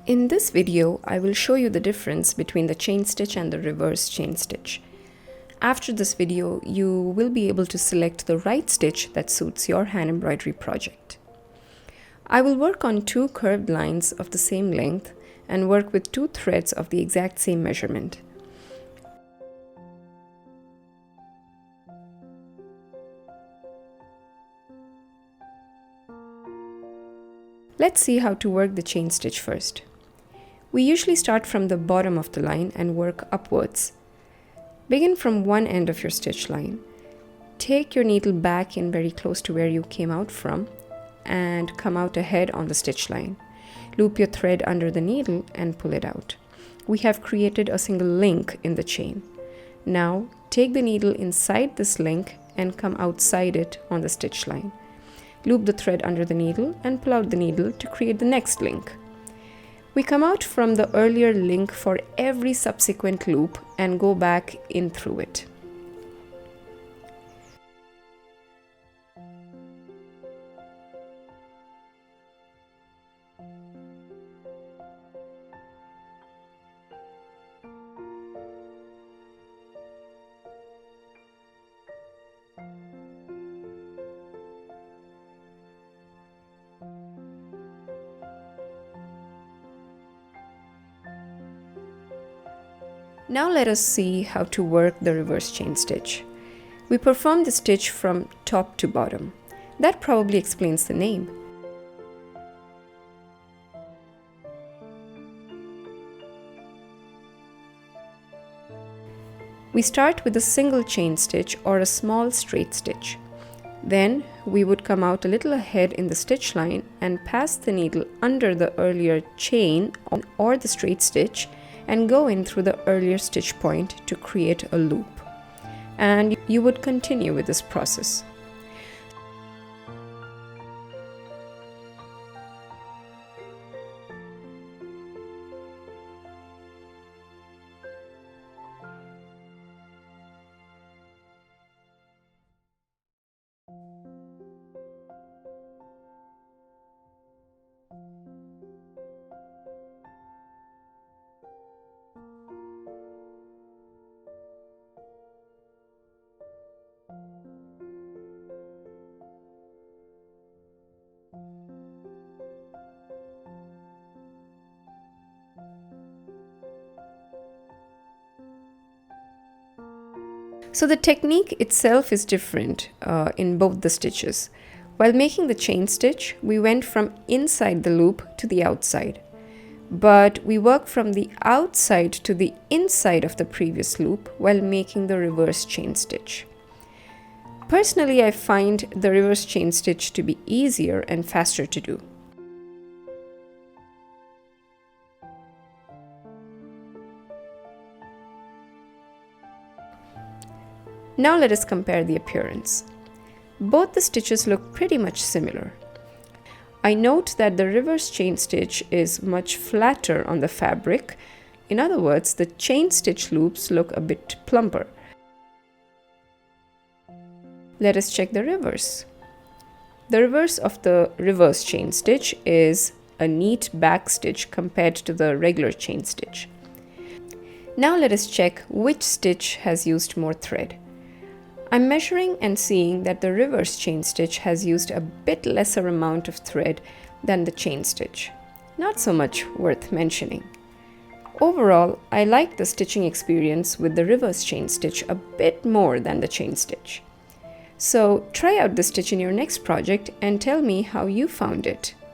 In this video, I will show you the difference between the chain stitch and the reverse chain stitch. After this video, you will be able to select the right stitch that suits your hand embroidery project. I will work on 2 curved lines of the same length and work with 2 threads of the exact same measurement. Let's see how to work the chain stitch first. We usually start from the bottom of the line and work upwards. Begin from one end of your stitch line. Take your needle back in very close to where you came out from and come out ahead on the stitch line. Loop your thread under the needle and pull it out. We have created a single link in the chain. Now take the needle inside this link and come outside it on the stitch line. Loop the thread under the needle and pull out the needle to create the next link. We come out from the earlier link for every subsequent loop and go back in through it. Now let us see how to work the reverse chain stitch. We perform the stitch from top to bottom. That probably explains the name. We start with a single chain stitch or a small straight stitch. Then we would come out a little ahead in the stitch line and pass the needle under the earlier chain or the straight stitch and go in through the earlier stitch point to create a loop. And you would continue with this process. So the technique itself is different in both the stitches. While making the chain stitch, we went from inside the loop to the outside. But we work from the outside to the inside of the previous loop while making the reverse chain stitch. Personally, I find the reverse chain stitch to be easier and faster to do. Now let us compare the appearance. Both the stitches look pretty much similar. I note that the reverse chain stitch is much flatter on the fabric. In other words, the chain stitch loops look a bit plumper. Let us check the reverse. The reverse of the reverse chain stitch is a neat back stitch compared to the regular chain stitch. Now let us check which stitch has used more thread. I'm measuring and seeing that the reverse chain stitch has used a bit lesser amount of thread than the chain stitch. Not so much worth mentioning. Overall, I like the stitching experience with the reverse chain stitch a bit more than the chain stitch. So try out the stitch in your next project and tell me how you found it.